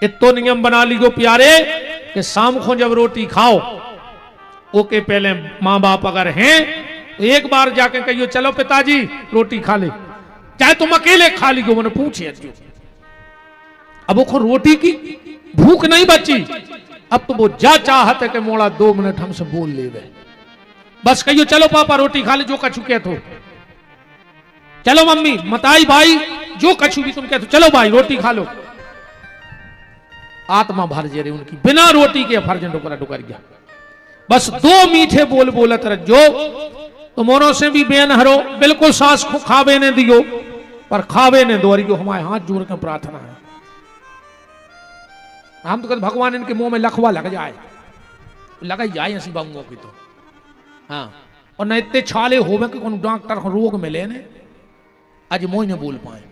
इतो नियम बना लियो प्यारे कि शाम को जब रोटी खाओ, ओके पहले माँ बाप अगर हैं तो एक बार जाके कहियो चलो पिताजी रोटी खा ले, चाहे तुम अकेले खा लियो, मैंने पूछे। अब वो रोटी की भूख नहीं बची, अब तो वो जा चाहत है कि मोड़ा 2 मिनट हमसे बोल ले वे, बस कहियो चलो पापा रोटी खा ले, जो कछु कहते हो, चलो मम्मी मताई भाई जो कछु भी तुम कहते हो, चलो भाई रोटी खा लो। आत्मा भर जे रही उनकी, बिना रोटी के फर्जन डुकर डुकर गया। बस 2 मीठे बोल बोलत रहो, तो मोरों से भी बेन हरो, बिल्कुल सांस को खावे ने दियो, पर खावे ने दो रही हमारे हाथ जोड़ कर प्रार्थना है। हम तो कहते भगवान इनके मुंह में लखवा लग जाए, लगा ही जाए ऐसी बाबुओं की तो। हाँ, और न इतने छाले होवे कि कौन डॉक्टर को रोग मिले ने आज मोह ने बोल पाए।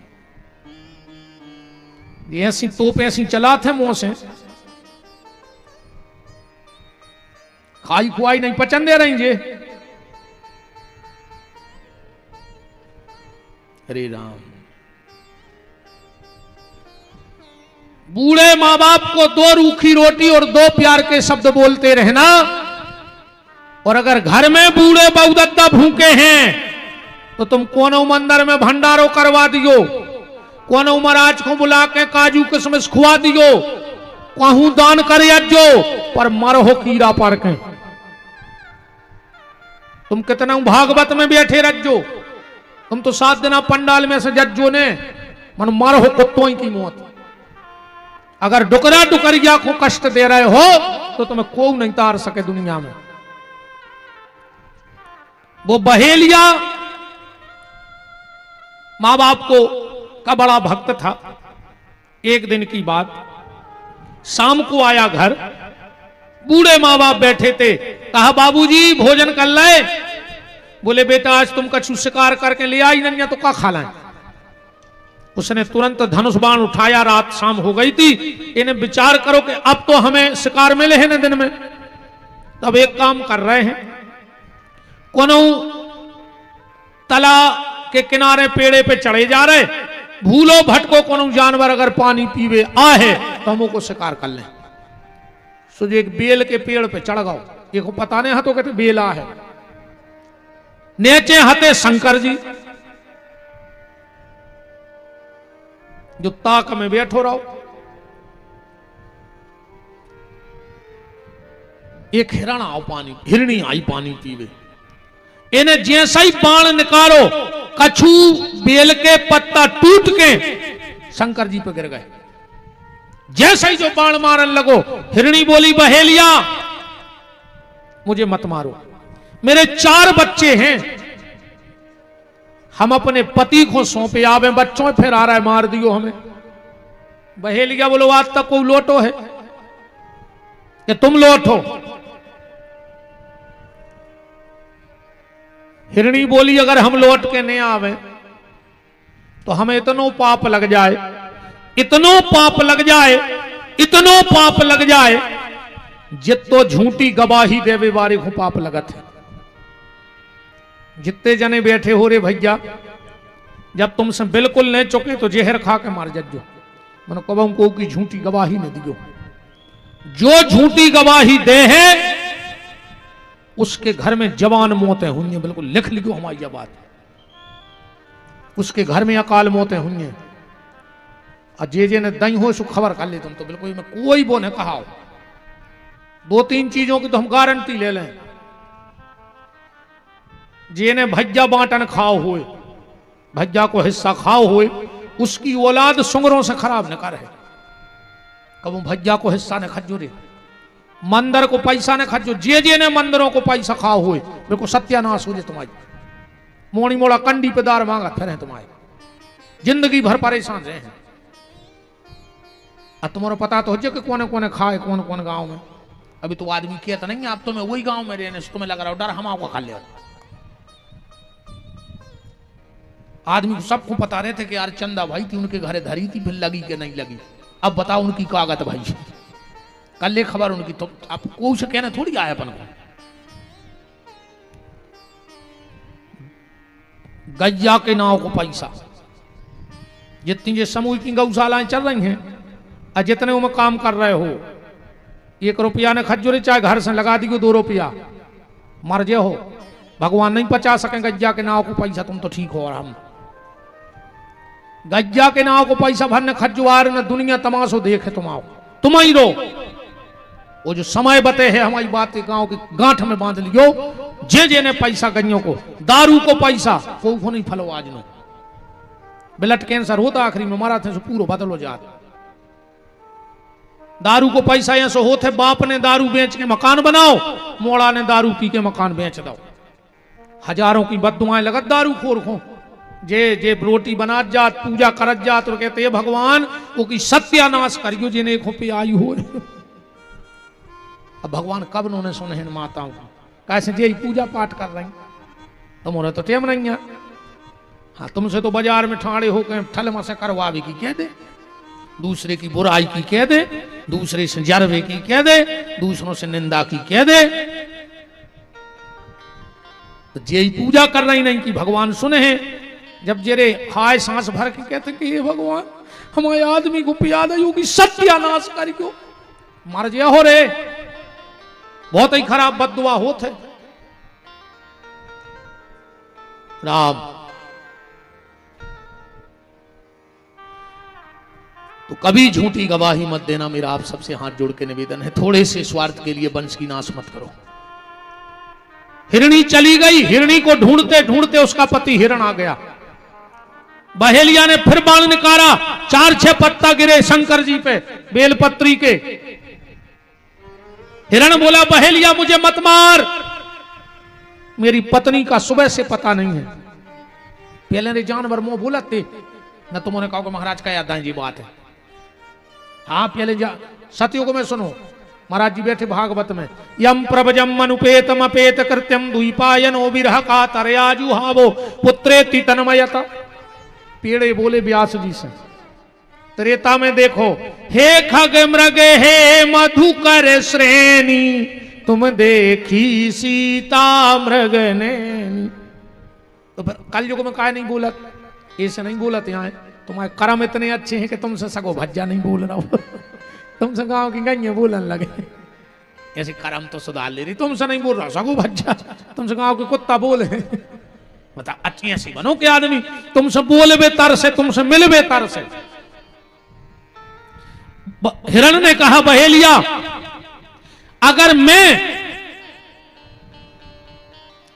ऐसी तोप ऐसी चला थे मुंह से, खाई खुआई नहीं पचन दे रही जे। हरे राम। बूढ़े माँ बाप को 2 रूखी रोटी और 2 प्यार के शब्द बोलते रहना, और अगर घर में बूढ़े बहुदत्ता भूखे हैं तो तुम कोनो मंदिर में भंडारो करवा दियो, कोनो महाराज को बुला के काजू किशमिश खुआ दियो, कहूं दान कर अज्जो, पर मरहो कीड़ा पर के। तुम कितना भागवत में बैठे रज्जो, तुम तो 7 दिन पंडाल में से जज्जो ने मन मरहो कुत्तों की मौत। अगर डुकरा डुकरिया को कष्ट दे रहे हो तो तुम्हें कोई नहीं तार सके दुनिया में। वो बहेलिया मां बाप को का बड़ा भक्त था। एक दिन की बात, शाम को आया घर, बूढ़े मां बाप बैठे थे, कहा बाबूजी भोजन कर ले। बोले बेटा आज तुम कछु शिकार करके ले आई नहीं तो क्या खा लाए। उसने तुरंत धनुष बाण उठाया, रात शाम हो गई थी, इन्हें विचार करो कि अब तो हमें शिकार मिले हैं न दिन में। तब एक काम कर रहे हैं, कोनो तला के किनारे पेड़े पे चढ़े जा रहे, भूलो भटको कोनो जानवर अगर पानी पीवे आहे तो हम को शिकार कर लें। सो एक बेल के पेड़ पे चढ़ गओ, एक पता नहीं हाथों कहते बेला है, नीचे हते शंकर जी जो ताक में बैठो रहो। एक हिरण आओ पानी, हिरणी आई पानी पीवे, इन्हें जैसा ही बाण निकालो, कछु बेल के पत्ता टूट के शंकर जी पे गिर गए। जैसा ही जो बाण मारन लगो, हिरणी बोली बहेलिया मुझे मत मारो, मेरे 4 बच्चे हैं, हम अपने पति को सौंपे आवे, बच्चों में फिर आ रहा है मार दियो हमें। बहेलिया बोलो आज तक कोई लोटो है कि तुम लोटो। हिरणी बोली अगर हम लौट के नहीं आवे तो हमें इतनो पाप लग जाए, इतनो पाप लग जाए, इतनो पाप लग जाए, जितो झूठी गवाही देवे बारे को पाप लगत है। जितने जने बैठे हो रे भैया, जब तुमसे बिल्कुल नहीं चुके तो जहर खा के मार जज्जो। मैंने कब को की झूठी गवाही न दियो। जो झूठी गवाही दे है उसके घर में जवान मौतें हुई, बिल्कुल लिख लिखो हमारी यह बात, उसके घर में अकाल मौतें हुई। और जे ने दई हो सो खबर कर ले तुम तो बिल्कुल में कोई वो ने कहा। 2-3 चीजों की तो हम गारंटी ले लें। जे ने भज्जा बांटन खाओ हुए, भज्जा को हिस्सा खाओ हुए, उसकी औलाद सुंगरों से खराब न करे। कब भज्जा को हिस्सा ने खजो रे, मंदिर को पैसा ने खजो, जे ने मंदिरों को पैसा खाओ हुए, बिल्कुल सत्यानाश हो जाए तुम्हारी। मोड़ी मोड़ा कंडी पे दार मांगा फिर तुम्हारे, जिंदगी भर परेशान रहे हैं। अब तुम्हारा पता तो हो जाए कि कौन कौन खाए, कौन कौन गांव में। अभी तो आदमी कहता नहीं, आप तुम्हें वही गांव में रहने से तुम्हें लग रहा हो डर हम आपको खा ले। आदमी को सबको पता रहे थे कि यार चंदा भाई थी, उनके घरे धरी थी, फिर लगी कि नहीं लगी। अब बताओ उनकी कागत भाई, कल ले खबर उनकी, तो आप कोई से कहना थोड़ी आया अपन को। गैया के नाव को पैसा, जितनी ये समूह की गौशालाएं चल रही हैं, और जितने में काम कर रहे हो 1 रुपया ने खजूरी चाहे घर से लगा दी 2 रुपया मर जे हो, भगवान नहीं बचा सकेंगे गज्जा के नाव को पैसा। तुम तो ठीक हो और हम गज्जा के नाव को पैसा भरने खजुआर न दुनिया तमाशो देखे तुम आओ तुम ही रो। वो जो समय बते है हमारी बात गांव की गांठ में बांध लियो, जे ने पैसा गइयों को दारू को पैसा को नहीं फलो आज नो ब्लड कैंसर होता आखिरी में मारा थे सो पूरा बदल हो जाता। दारू को पैसा ऐसा होते बाप ने दारू बेच के मकान बनाओ, मोड़ा ने दारू पी के मकान बेच दो। हजारों की बददुआएं लगत दारू खोर को जे रोटी बना जात पूजा करत जात तो कहते भगवान वो की सत्यानाश करियो जिन्हें खोपे आयु हो। अब भगवान कब उन्होंने सुने माताओं को कैसे जे पूजा पाठ कर रही तुम्हारा तो टेम नहीं है। हाँ तुमसे तो बाजार में ठाड़े होकर ठल मसे करवावे की कह दे, दूसरे की बुराई की कह दे, दूसरे से जरवे की कह दे, दूसरों से निंदा की कह दे। तो जे पूजा कर रही नहीं कि भगवान सुने हैं। जब जेरे हाय सांस भर के कहते कि ये भगवान हमारे आदमी को पिया दे कि सत्यानाश करियो मर जे हो रे, बहुत ही खराब बददुआ होते। राम तो कभी झूठी गवाही मत देना, मेरा आप सबसे हाथ जोड़ के निवेदन है। थोड़े से स्वार्थ के लिए वंश की नाश मत करो। हिरणी चली गई, हिरणी को ढूंढते ढूंढते उसका पति हिरण आ गया। बहेलिया ने फिर बाण निकाला, 4-6 पत्ता गिरे शंकर जी पे बेलपत्री के। हिरण बोला बहेलिया मुझे मत मार, मेरी पत्नी का सुबह से पता नहीं है। पहले ने जानवर मुंह बोलते न तुमने कहा महाराज का याद जी बात है। हाँ पहले सतयुग में सुनो, महाराज जी बैठे भागवत में, यम प्रभजम अनुपेतम अपेत कृत्यम द्वीपायनो विरह का तरयाजु हावो पुत्रेति तन्मयता। पेड़े बोले व्यास जी से त्रेता में देखो, हे खग मृग हे मधुकर श्रेणी तुम देखी सीता मृग नैनी। तो फिर कल युग में काय नहीं बोलत, ऐसे नहीं बोलत। यहाँ तुम्हारे कर्म इतने अच्छे हैं कि तुमसे सगो भज्जा नहीं बोल रहा हो। तुमसे गाँव की गई बोलने लगे, ऐसे कर्म तो सुधार ले रही, तुमसे नहीं बोल रहा सगो भज्जा, तुमसे गाँव के कुत्ता बोले। बता अच्छी ऐसी बनो के आदमी तुमसे बोले बेतर से, तुमसे मिल बेतर से। हिरण ने कहा बहेलिया अगर मैं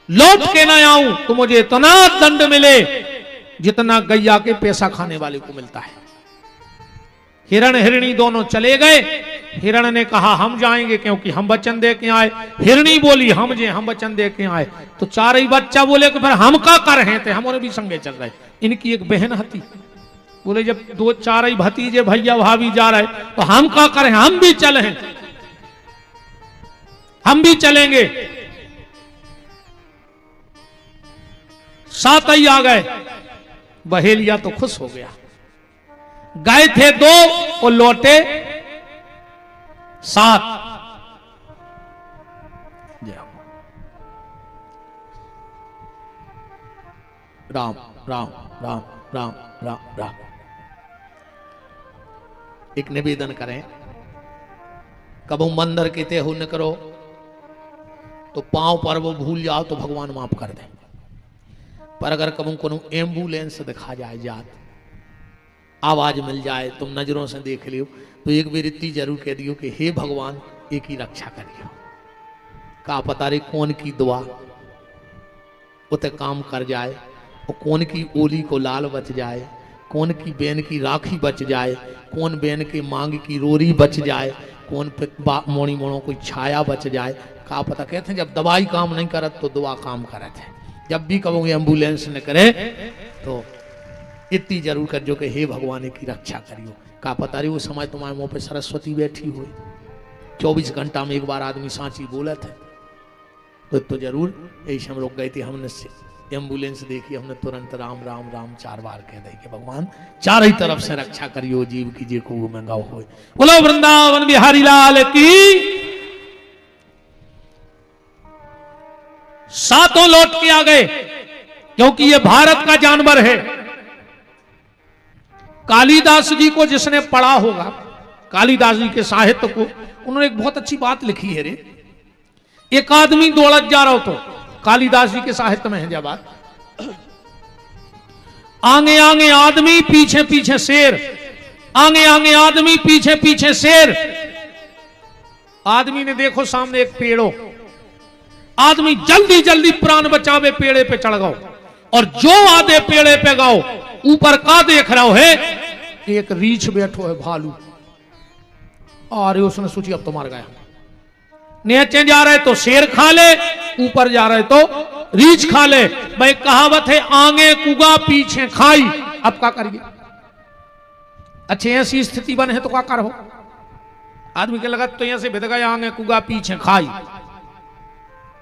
लौट के ना आऊं तो मुझे इतना दंड मिले जितना गैया के पैसा खाने वाले को मिलता है। हिरण हिरणी दोनों चले गए। हिरण ने कहा हम जाएंगे क्योंकि हम वचन दे के आए। हिरणी बोली हम वचन दे के आए। तो चार ही बच्चा बोले कि फिर हम का कर रहे थे, हमारे भी संगे चल रहे। इनकी एक बहन हती, बोले जब 2-4 ही भतीजे भैया भाभी जा रहे तो हम का करें, हम भी चले हैं, हम भी चलेंगे। 7 ही आ गए। बहेलिया तो खुश हो गया। गए थे 2 और लौटे 7। राम राम राम राम राम राम। एक निवेदन करें, कबू मंदिर के ते हो न करो तो पांव पर वो भूल जाओ तो भगवान माफ कर दे। पर अगर कबू को एम्बुलेंस दिखा जाए, जात आवाज मिल जाए, तुम नजरों से देख लियो तो एक बार इतनी जरूर कह दियो कि हे भगवान एक ही रक्षा करियो। का पता रे कौन की दुआ उते काम कर जाए, और कौन की ओली को लाल बच जाए, कौन की बेन की राखी बच जाए, कौन बेन की मांग की रोरी बच जाए, कौन पे मोड़ी मोड़ों कोई छाया बच जाए। का पता कहते हैं जब दवाई काम नहीं करत तो दुआ काम करत है। जब भी कहोगे एम्बुलेंस न करे तो इतनी जरूर कर जो कि हे भगवान की रक्षा करियो। का पता रही वो समय तुम्हारे मुंह पे सरस्वती बैठी हुई, 24 घंटा में एक बार आदमी सांची बोलत है। तो जरूर यही हम रुक गए थे। हमने एम्बुलेंस देखी, हमने तुरंत राम राम राम 4 बार कह दी कि भगवान चार ही तरफ से रक्षा करियो, जीव की जे को में गाओ हो। बोलो वृंदावन बिहारी लाल की। 7 लौट के आ गए क्योंकि ये भारत का जानवर है। कालिदास जी को जिसने पढ़ा होगा कालिदास जी के साहित्य को, उन्होंने एक बहुत अच्छी बात लिखी है रे। एक आदमी दौड़त जा रहा हो, तो कालिदास जी के साहित्य में है जब बात, आगे आगे आदमी पीछे पीछे शेर, आगे आगे आदमी पीछे पीछे शेर। आदमी ने देखो सामने एक पेड़ हो, आदमी जल्दी जल्दी प्राण बचावे पेड़े पे चढ़ गओ, और जो आधे पेड़े पे गओ ऊपर का देख रहा है, एक रीछ बैठो है भालू। अरे उसने सोची अब तो मार गया, नीचे जा रहे तो शेर खा ले, ऊपर जा रहे तो रीछ खा ले। भाई कहावत है आगे कुगा पीछे खाई। अब क्या करिए, अच्छे ऐसी स्थिति बने है तो क्या करो। आदमी के लगा तो यहां से भिद गया, आगे कुगा पीछे खाई,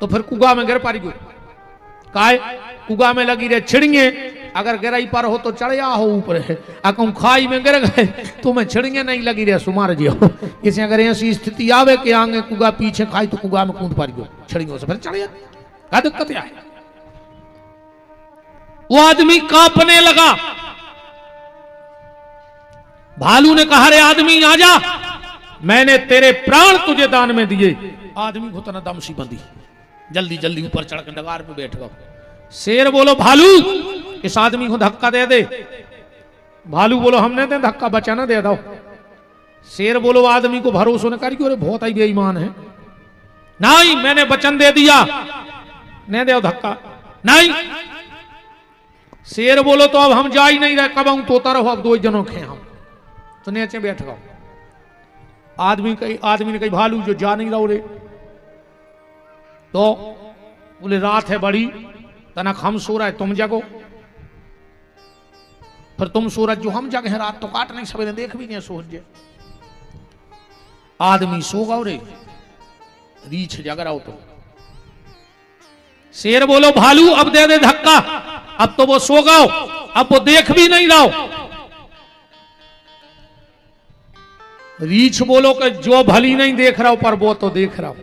तो फिर कुगा में गिर पारी गो, काय कुगा में लगी रहे छिड़िए, अगर गिराई पर हो तो चढ़िया हो ऊपर है, अगर खाई में गिर गए तो मैं छिड़िए नहीं लगी रहे सुमार जी हो। इसे अगर ऐसी स्थिति आवे कि आगे कुगा पीछे खाई तो कुगा में कूद पारी गो, छिड़ियों से फिर चढ़िया, क्या दिक्कत है। वो आदमी कांपने लगा। भालू ने कहा रे आदमी आजा, मैंने तेरे प्राण तुझे दान में दिए। आदमी को तना दम सी बंदी, जल्दी जल्दी ऊपर चढ़ के डगार पे बैठ गया। शेर बोलो भालू इस आदमी को धक्का दे दे। भालू बोलो हमने दे धक्का, बचा ना दे दो। शेर बोलो आदमी को भरोसा न करी, अरे बहुत ही बेईमान है। नहीं मैंने वचन दे दिया, नहीं दे धक्का नहीं। शेर बोलो तो अब हम जा ही नहीं रहे, कब हम तोता रहो, अब दो जनों खे हम तो नीचे बैठ गओ। आदमी ने कही भालू जो जा नहीं रहो रे, तो बोले रात है बड़ी, तनक हम सो रहा है तुम जगो, फिर तुम सूरज जो हम जगह रात तो काट नहीं, सवेरे देख भी नहीं सूरज। आदमी सो गओ रे, रीछ जग रहा हो तो। शेर बोलो भालू अब दे दे धक्का, अब तो वो सो गओ, अब वो देख भी नहीं रहो। रीछ बोलो कि जो भली नहीं देख रहा हो पर वो तो देख रहा हो,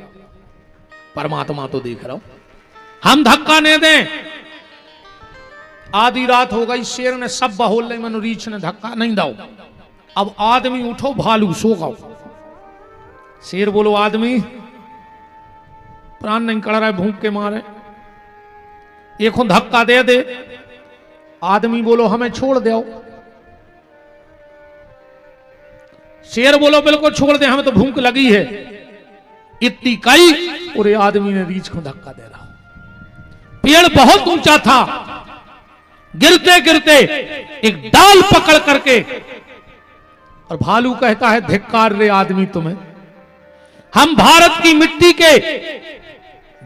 परमात्मा तो देख रहा हो, हम धक्का नहीं दें। आधी रात हो गई, शेर ने सब बहोल नहीं, मनु रीछ ने धक्का नहीं दाओ। अब आदमी उठो, भालू सो गओ। शेर बोलो आदमी प्राण नहीं कड़ रहा है भूख के मारे, एक धक्का दे दे। आदमी बोलो हमें छोड़ दो। शेर बोलो बिल्कुल छोड़ दे, हमें तो भूख लगी है। इतनी कई पूरे आदमी ने रीछ को धक्का दे रहा। पेड़ बहुत ऊंचा था, गिरते गिरते एक डाल पकड़ करके, और भालू कहता है धिक्कार रे आदमी तुम्हें, हम भारत की मिट्टी के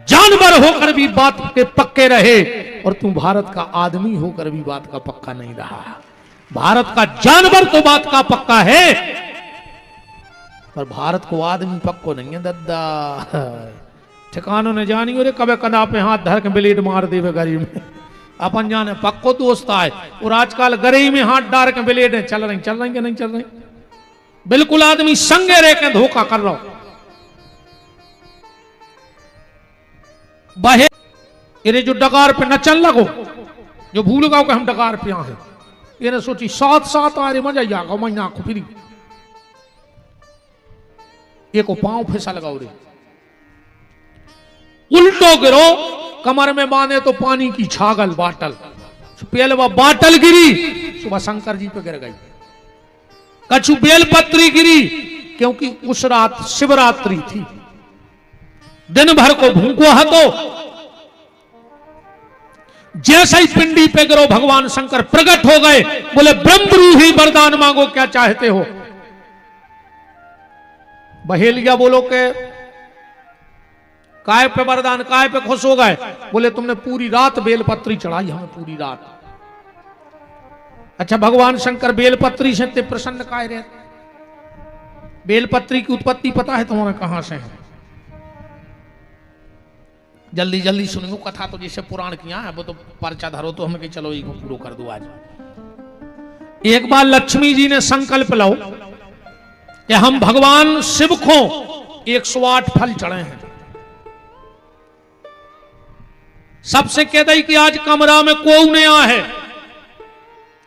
जानवर होकर भी बात के पक्के रहे, और तू भारत का आदमी होकर भी बात का पक्का नहीं रहा। भारत का जानवर तो बात का पक्का है, पर भारत को आदमी पक्को नहीं है दद्दा। ठिकानों ने जानी रे कबे कदा पे हाथ धर के ब्लेड मार देवे गरी में, अपन जाने पक्को दोस्त आए। और आजकल गरी में हाथ डाल के ब्लेड चल रही कि नहीं चल रही, बिल्कुल आदमी संगे रह के धोखा कर रहा हो। बहे ये जो डगार पे नचन लगो, जो भूल गओ कि हम डगार पे हैं, ये ने सोची साथ साथ आ रे मजा ही आ गो, मैं आंखों फिरी एक पांव फिसल गओ रे, उल्टो गिरो, कमर में बांधे तो पानी की छागल बाटल, पेलवा बाटल गिरी, सुबह शंकर जी पे गिर गई। कछु बेलपत्री गिरी, क्योंकि उस रात शिवरात्रि थी, दिन भर को भूखो हतो। जैसे ही पिंडी पे गिरो भगवान शंकर प्रकट हो गए, बोले ब्रह्मरूही वरदान मांगो क्या चाहते हो। बहेलिया बोलो के काय पे वरदान, काय पे खुश हो गए, बोले तुमने पूरी रात बेलपत्री चढ़ाई हमें पूरी रात। अच्छा भगवान शंकर बेलपत्री से ते प्रसन्न काय रहे, बेलपत्री की उत्पत्ति पता है तुम्हें कहां से है? जल्दी जल्दी सुनियो कथा, तो जैसे पुराण किया है वो तो पर्चा धरो तो हमें कहीं चलो ये पूरा कर दो आज। एक बार लक्ष्मी जी ने संकल्प लो कि हम भगवान शिव को 108 फल चढ़े हैं। सबसे कह दई कि आज कमरा में कोई नहीं आ है,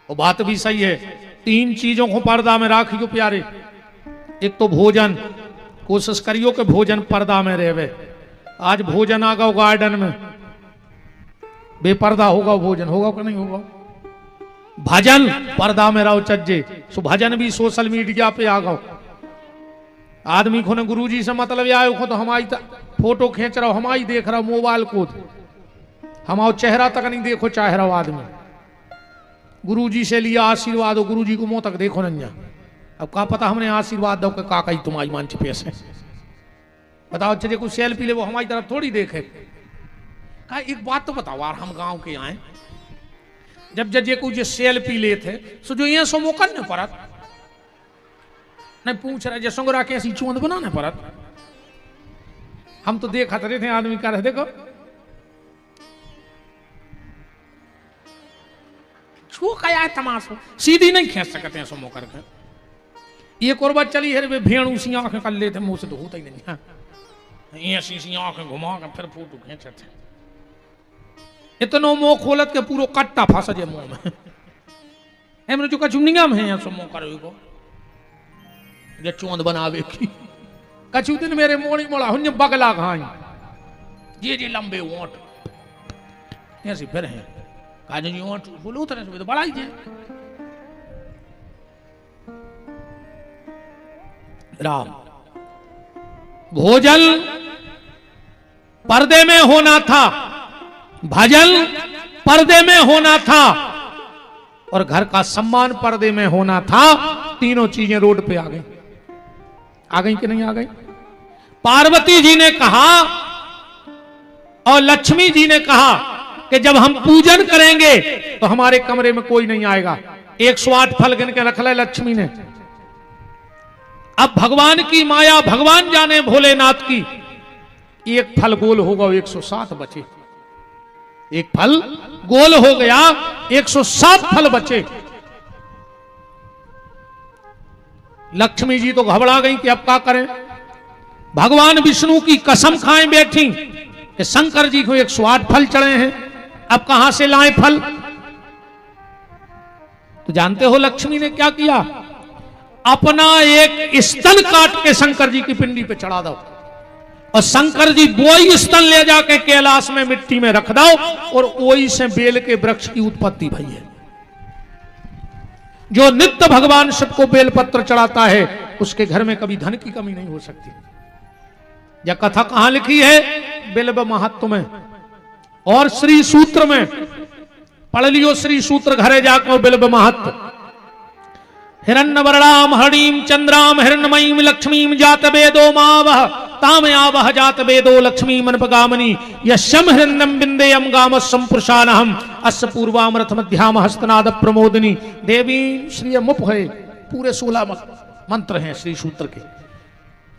वो बात भी सही है। 3 चीजों को पर्दा में राखियो प्यारे, एक तो भोजन, कोशिश करियो कि भोजन पर्दा में रहे। आज भोजन आ गो गार्डन में, बेपर्दा होगा भोजन, होगा कि नहीं होगा। भजन पर्दा में रहो चज्जे, सो भजन भी सोशल मीडिया पे आ गो। आदमी को ने गुरुजी से मतलब आयो को तो हमारी फोटो खींच रहा, हमारी देख रहा मोबाइल को, हमारा चेहरा तक नहीं देखो चाह रहा आदमी। गुरुजी से लिया आशीर्वाद हो, गुरुजी को मुंह तक देखो नहीं। अब का पता हमने आशीर्वाद दो का ही तुम्हारी मंच पे से बताओ। चलिए कुछ सेल्फी ले, वो हमारी तरफ थोड़ी देखे। का एक बात तो बताओ यार, हम गांव के आए, जब जजे कुछ सेल्फी ले थे सो जो ये सो मौका नहीं परत नहीं पूछ रहे जे संगरा के ऐसी चोंद बनाने परत। हम तो देखा रहे थे आदमी कर रहे, देखो छू का तमाशो सीधी नहीं खींच सकते हैं सोमो करके। एक और बात चली है रे, भेड़ू सी आंखें कर लेते मुंह से तो होता ही नहीं। हाँ ऐसी सी आंखें घुमा कर फिर फोटो खींचते थे। इतनो मुंह खोलत के पूरा कट्टा फंस जाए मुंह में। हम जो कचुनिया में है सोमो करो को जे चोंद बनावे की। कछु दिन मेरे मोड़ी मोड़ा हुन बगला घाई जे लंबे ओंठ ऐसे फिर हैं काजू जी ओंठ बोलो तरह से तो बड़ा ही है। राम भोजन पर्दे में होना था, भजन पर्दे में होना था, और घर का सम्मान पर्दे में होना था। तीनों चीजें रोड पे आ गई। आ गई कि नहीं आ गई? पार्वती जी ने कहा और लक्ष्मी जी ने कहा कि जब हम पूजन करेंगे तो हमारे कमरे में कोई नहीं आएगा। 108 फल गिन के रख ले लक्ष्मी ने। अब भगवान की माया भगवान जाने भोलेनाथ की, एक फल गोल होगा 107 बचे। एक फल गोल हो गया 107 फल बचे। लक्ष्मी जी तो घबरा गई कि अब क्या करें। भगवान विष्णु की कसम खाए बैठी कि शंकर जी को 108 फल चढ़े हैं, अब कहां से लाएं फल। तो जानते हो लक्ष्मी ने क्या किया? अपना एक स्तन काट के शंकर जी की पिंडी पे चढ़ा दो, और शंकर जी वही स्तन ले जाके कैलाश में मिट्टी में रख दो, और वही से बेल के वृक्ष की उत्पत्ति भई है। जो नित्य भगवान सबको बेलपत्र चढ़ाता है उसके घर में कभी धन की कमी नहीं हो सकती। यह कथा कहां लिखी है? बिल्व महत्व में और श्री सूत्र में। पढ़ लियो श्री सूत्र घरे जाकर बिल्व महत्व। हिरण्यवर्णाम हरिणीम चंद्राम हिरण्यमयीम लक्ष्मीम जात वेदो मावह तामयावह जात वेदो लक्ष्मीम अनपगामिनी यशम हिरण्यम बिंदेयम गाम संपुरुषानहम अस्य पूर्वामृत मध्याम हस्तनाद प्रमोदिनी देवी श्री मुप है। पूरे 16 मंत्र हैं श्री सूत्र के।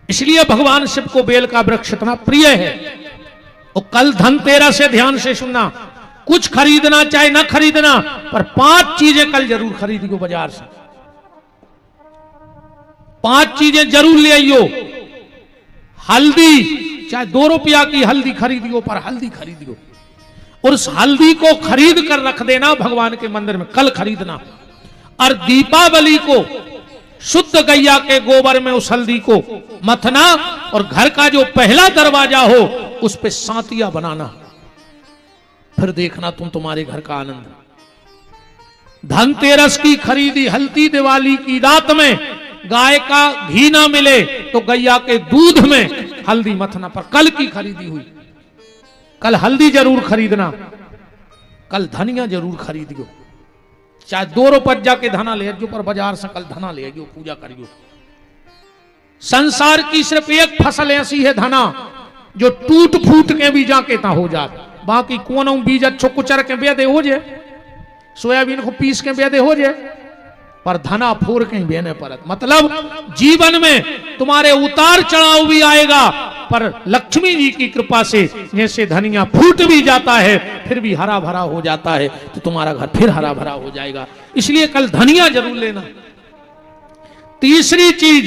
इसलिए भगवान शिव को बेल का वृक्ष इतना प्रिय है। और कल धनतेरस से ध्यान से सुनना, कुछ खरीदना चाहे ना खरीदना, पर 5 चीजें कल जरूर खरीदियो बाजार से। 5 चीजें जरूर ले आइयो। हल्दी, चाहे 2 रुपया की हल्दी खरीदियो, पर हल्दी खरीदियो, और उस हल्दी को खरीद कर रख देना भगवान के मंदिर में, कल खरीदना। और दीपावली को शुद्ध गैया के गोबर में उस हल्दी को मथना, और घर का जो पहला दरवाजा हो उस पे सांतिया बनाना। फिर देखना तुम तुम्हारे घर का आनंद। धनतेरस की खरीदी हल्दी दिवाली की रात में गाय का घी ना मिले तो गैया के दूध में हल्दी मथना। पर कल की खरीदी हुई, कल हल्दी जरूर खरीदना, कल धनिया जरूर खरीदियो। चाहे 2 रुपया के धना ले जो, पर बाजार से कल धना ले जो, पूजा करियो। संसार की सिर्फ एक फसल ऐसी है धना जो टूट फूट के भी जाके ता हो जाए। बाकी कोनो बीज अच्छो कुचर के बेदे हो जाए, सोयाबीन को पीस के बेदे हो जाए, पर धना फोर के बेने परत। मतलब जीवन में तुम्हारे उतार चढ़ाव भी आएगा, पर लक्ष्मी जी की कृपा से जैसे धनिया फूट भी जाता है फिर भी हरा भरा हो जाता है, तो तुम्हारा घर फिर हरा भरा हो जाएगा। इसलिए कल धनिया जरूर लेना। तीसरी चीज,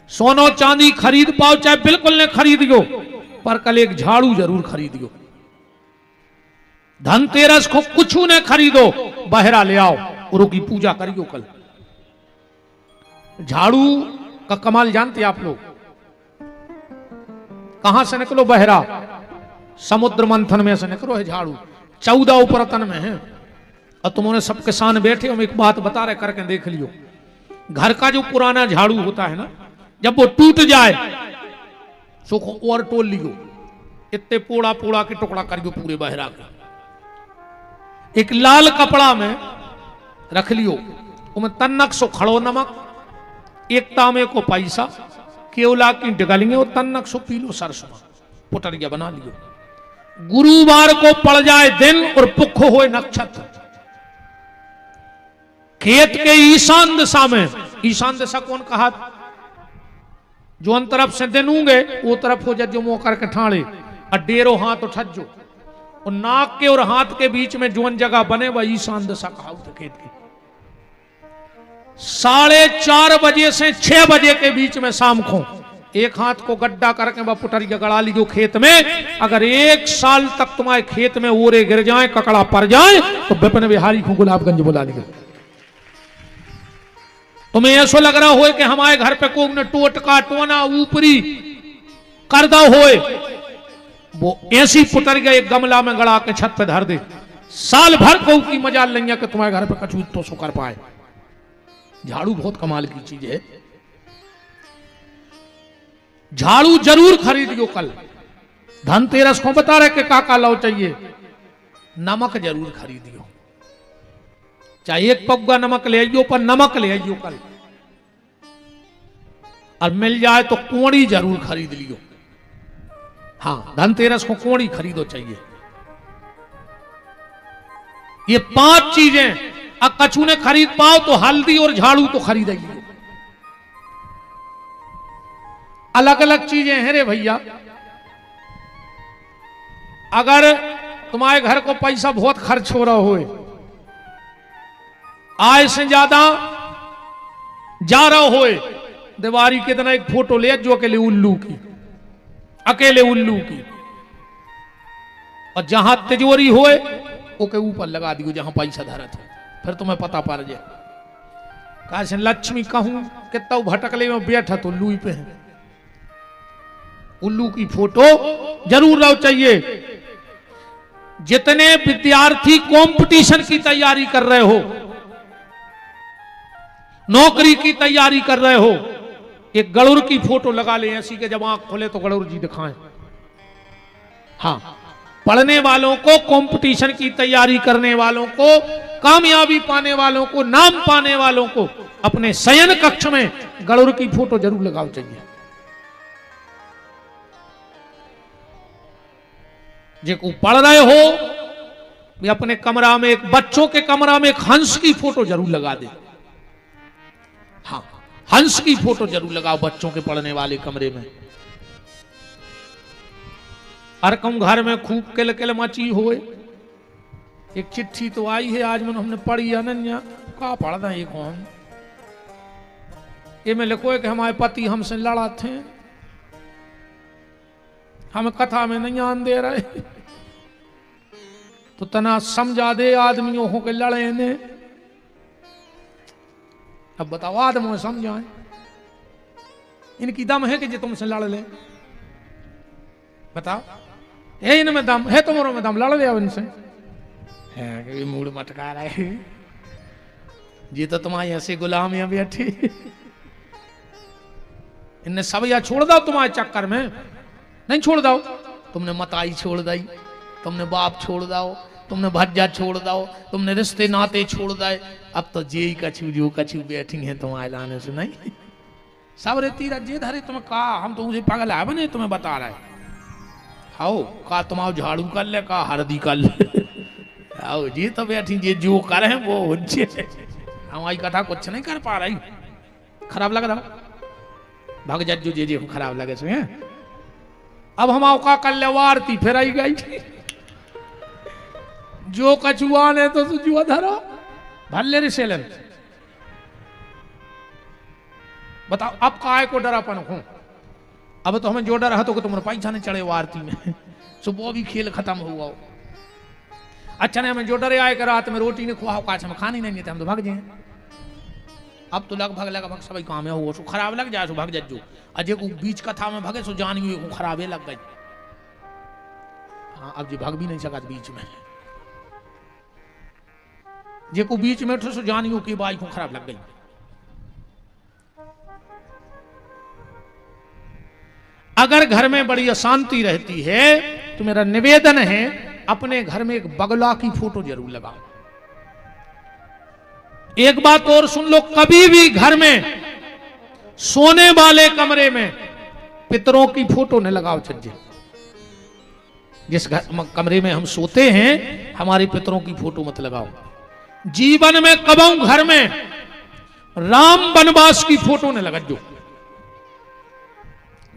सोनो चांदी खरीद पाओ चाहे बिल्कुल न खरीदियो, पर कल एक झाड़ू जरूर खरीदियो। धनतेरस को कुछ न खरीदो, बहरा ले आओ और की पूजा करियो। कल झाड़ू का कमाल जानते आप लोग? कहां से निकलो बहरा? समुद्र मंथन में से निकलो है झाड़ू, 14 उपरतन में है। और तुमने सब किसान बैठे, हम एक बात बता रहे, करके देख लियो। घर का जो पुराना झाड़ू होता है ना, जब वो टूट जाए सो और टोल लियो, इतने पोड़ा पोड़ा के टुकड़ा करियो पूरे बहरा का। एक लाल कपड़ा में रख लियो, उनमें तन्नक सो खड़ो नमक, एक तांबे को पैसा, केवला की डगलिए और तन्नक सो पीलो सरसों, पुटरिया बना लियो। गुरुवार को पड़ जाए दिन और पुख होए नक्षत्र, खेत के ईशान दिशा में, ईशान दिशा कौन कहा? जो अन तरफ से दिन होंगे वो तरफ हो जाए, जो मुंह करके ठाणे और डेरो हाथ उठजो, और नाक के और हाथ के बीच में जोन जगह बने वह ईशान दिशा कहा खेत की। 4:30 बजे से 6 बजे के बीच में शाम को एक हाथ को गड्ढा करके वह पुटरिया गड़ा लीजिए खेत में। अगर 1 साल तक तुम्हारे खेत में ओरे गिर जाए, ककड़ा पड़ जाए, तो विपिन बिहारी को गुलाबगंज बुला लीजिए। तुम्हें ऐसा लग रहा हो कि हमारे घर पे कोई ने टोटका टोना ऊपरी करदा होए, वो ऐसी पुटरिया एक गमला में गड़ा के छत पे धर दे, साल भर को की मजाल नहीं है कि तुम्हारे घर पे कछु तो सो कर पाए। झाड़ू बहुत कमाल की चीज है। झाड़ू जरूर खरीदियो कल। धनतेरस को बता रहे कि काका लाओ चाहिए, नमक जरूर खरीदियो, चाहे 1 पग्गा नमक ले आइयो, पर नमक ले आइयो कल। और मिल जाए तो कोड़ी जरूर खरीद लियो। हाँ, धनतेरस को कोड़ी खरीदो चाहिए। ये 5 चीजें कछु ने खरीद पाओ तो हल्दी और झाड़ू तो खरीद लियो। अलग अलग चीजें हैं रे भैया। अगर तुम्हारे घर को पैसा बहुत खर्च हो रहा हो, आय से ज्यादा जा रहा हो, दीवारी के दिन एक फोटो ले जो अकेले उल्लू की, अकेले उल्लू की, और जहां तिजोरी होए ओके ऊपर लगा दियो जहां पैसा धरत हो, फिर तुम्हें पता पड़ जाए। कहा लक्ष्मी कहूं कितना भटकले में बैठा तो उल्लू पे है। उल्लू की फोटो जरूर रहो चाहिए। जितने विद्यार्थी कंपटीशन की तैयारी कर रहे हो, नौकरी की तैयारी कर रहे हो, एक गरुड़ की फोटो लगा ले ऐसी के जब आंख खोले तो गरुड़ जी दिखाएं। हाँ, पढ़ने वालों को, कंपटीशन की तैयारी करने वालों को, कामयाबी पाने वालों को, नाम पाने वालों को अपने शयन कक्ष में गरुड़ की फोटो जरूर लगाओ चाहिए। जो पढ़ रहे हो भी अपने कमरा में, एक बच्चों के कमरा में एक हंस की फोटो जरूर लगा दे। हाँ, हंस की फोटो जरूर लगाओ बच्चों के पढ़ने वाले कमरे में। अरकम घर में खूब किलकिल मची होए। एक चिट्ठी तो आई है आज, मन हमने पढ़ी अनन्या का पढ़ा ये कौन, ये में लिखो है कि हमारे पति हमसे लड़ा थे, हमें कथा में नहीं आन दे रहे, तो तना समझा दे आदमियों को के लड़े ने। अब बताओ आदमों समझाएं, इनकी दम है कि जो तुमसे लड़ ले? बताओ, है इनमें दम है? तुम्हारों में दम, लड़ ले इनसे है? मूड मटका रहे जी, तो तुम्हारी ऐसे गुलाम यहाँ बैठी, इनने सब या छोड़ दो तुम्हारे चक्कर में। नहीं छोड़ दो, तुमने मताई छोड़ दी, तुमने बाप छोड़ दो, तुमने भज्जा छोड़ दो, तुमने रिश्ते नाते छोड़ दे। अब तो जे कछु जो कछु बैठी है तुम्हारे लाने से नहीं, सब रे तीरा जे धरे तुम्हें कहा, हम तो मुझे पागल है बने, तुम्हें बता रहे आओ का तुम आओ झाड़ू कर ले, का हरदी कर ले, आओ जी तो बैठी जे जो करे वो हमारी कथा कुछ नहीं कर पा रही। खराब लग रहा भाग जा जो जे खराब लगे सो। अब हम आओ का कर ले वारती फिर आई गई, जो कछुआ ने तो जुआ धरो भल्ले रे सेलन। बताओ अब काय को डरापन हूं? अब तो हमें जो डर है तो तुम्हारे पैसा नहीं चढ़े आरती में, सुबह भी खेल खत्म हुआ। अच्छा ने हमें जो डरे आए कर रात में रोटी ने खुआ काश हम खानी नहीं थे, हम तो भाग जाए। अब तो लगभग लगभग सभी काम है वो सो खराब लग जाए सो भग जज्जो अजय को बीच कथा में भगे सो जान गई को खराबे लग गई। हाँ अब जी भग भी नहीं सका बीच में जे को बीच में उठो सो जान गई की बाई को खराब लग गई। अगर घर में बड़ी अशांति रहती है तो मेरा निवेदन है अपने घर में एक बगला की फोटो जरूर लगाओ। एक बात और सुन लो, कभी भी घर में सोने वाले कमरे में पितरों की फोटो न लगाओ चज्जे। जिस कमरे में हम सोते हैं हमारे पितरों की फोटो मत लगाओ। जीवन में कबों घर में राम वनवास की फोटो न लगाओ।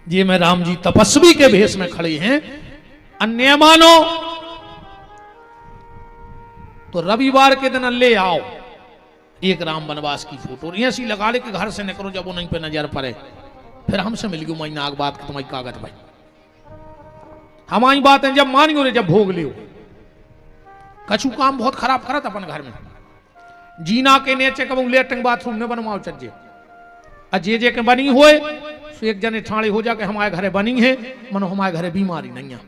ये में राम जी तपस्वी के भेष में खड़े हैं, अन्य मानो तो रविवार के दिन ले आओ एक राम वनवास की फोटो ऐसी लगा ले कि घर से निकलो जब वो नहीं पे नजर पड़े। फिर हमसे मिल गई मई नाग बात तुम्हारी कागज भाई हमारी बात है जब मानियो रे जब भोग लियो। कछु काम बहुत खराब करत अपन घर में जीना के नीचे कब लेटरिंग बाथरूम में बनवाओ चज्जे अजे जे के बनी होए सो एक जने ठाणे हो जाके हमारे घरे बनी है मनो हमारे घरे बीमारी नहीं है।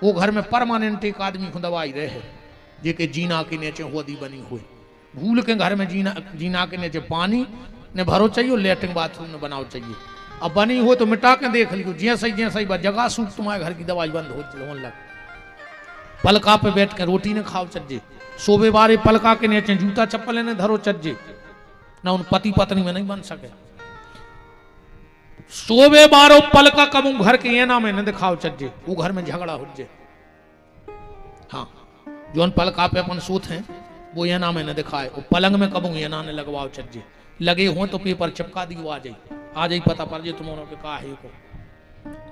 वो घर में परमानेंट एक आदमी को दवाई रहे जे के जीना के नीचे होदी बनी हुई भूल के घर में जीना के नीचे पानी ने भरो चाहिए लेटरिंग बाथरूम में बनाओ चाहिए। अब बनी हो तो मिटा के देख लियो जैसे ही जगह सूख तुम्हारे घर की दवाई बंद हो लग। पलका पे बैठ के रोटी ने खाओ चज्जे सोबे बारे पलका के नीचे जूता चप्पल ने धरो चज्जे ना उन पति पत्नी में नहीं बन सके। सोबे बारो पलका कबू घर के एना में न दिखाओ चज्जे वो घर में झगड़ा हो जाए। हाँ जो पलका पे अपन सोते हैं वो एना में न दिखाए वो पलंग में कबू एना ने लगवाओ चज्जे लगे हो तो पेपर चिपका दियो आ जाए पता पड़ जाए तुम्हारों पे कहा है को।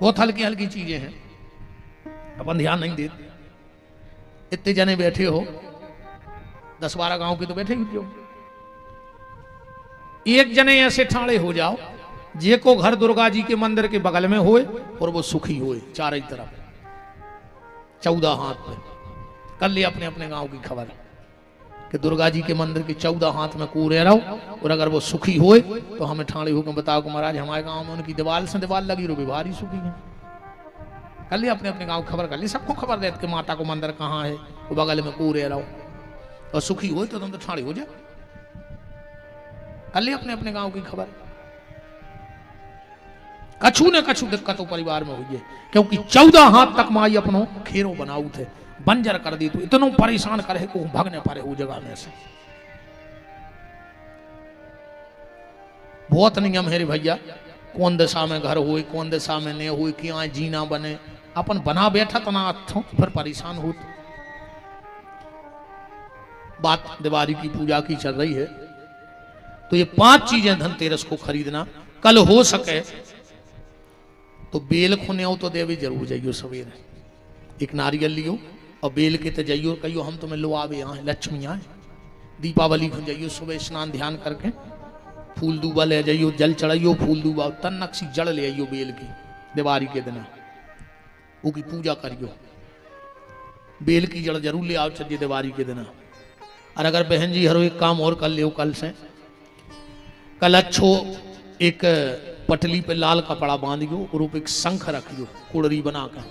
बहुत हल्की हल्की चीजें हैं अपन ध्यान नहीं देते। इतने जने बैठे हो 10-12 गांव के तो बैठे ही हो। एक जने ऐसे ठाणे हो जाओ जे को घर दुर्गा जी के मंदिर के बगल में होए और वो सुखी होए चारों तरफ 14 हाथ में कर ले अपने अपने गांव की खबर कि दुर्गा जी के मंदिर के 14 हाथ में कूरे रहो और अगर वो सुखी होए तो हमें ठाणे होकर बताओ कि महाराज हमारे गांव में उनकी दीवार से दीवार लगी रो भारी सुखी है। कर ले अपने अपने गांव खबर कर ले सबको खबर दे कि माता को मंदिर कहाँ है वो बगल में कूरे रहो और सुखी हो तो तुम तो ठाणे हो जाए। कर ले अपने अपने गांव की खबर। कछु न कछु दिक्कत परिवार में हुई है क्योंकि 14 हाथ तक माई अपनो खेरो बनाऊ थे बंजर कर दी तो इतनो परेशान करे को भगने पारे वो जगह में से। बहुत नियम है रे भैया कौन दिशा में घर हुई कौन दिशा में नहीं हुई कि यहाँ जीना बने अपन बना बैठा तना फिर परेशान हो। बात दिवाली की पूजा की चल रही है तो ये 5 चीजें धनतेरस को खरीदना। कल हो सके तो बेल खुने हो तो देवी जरूर जाइयो सवेरे एक नारियल लियो और बेल के तो जाइयो कहियो हम तुम्हें लो आवे यहाँ लक्ष्मी आए। दीपावली को जाइयो सुबह स्नान ध्यान करके फूल दूबा ले जाइयो जल चढ़ाइयो फूल दूबा तन्नक सी जड़ ले आइयो बेल की दिवाली के दिन वो की पूजा करियो। बेल की जड़ जरूर ले आओ चलिए दिवाली के दिन। और अगर बहन जी हर एक काम और कर लियो कल से कल अच्छो एक पटली पे लाल कपड़ा बांधियो और ऊपर एक शंख रखियो कुड़री बना कर।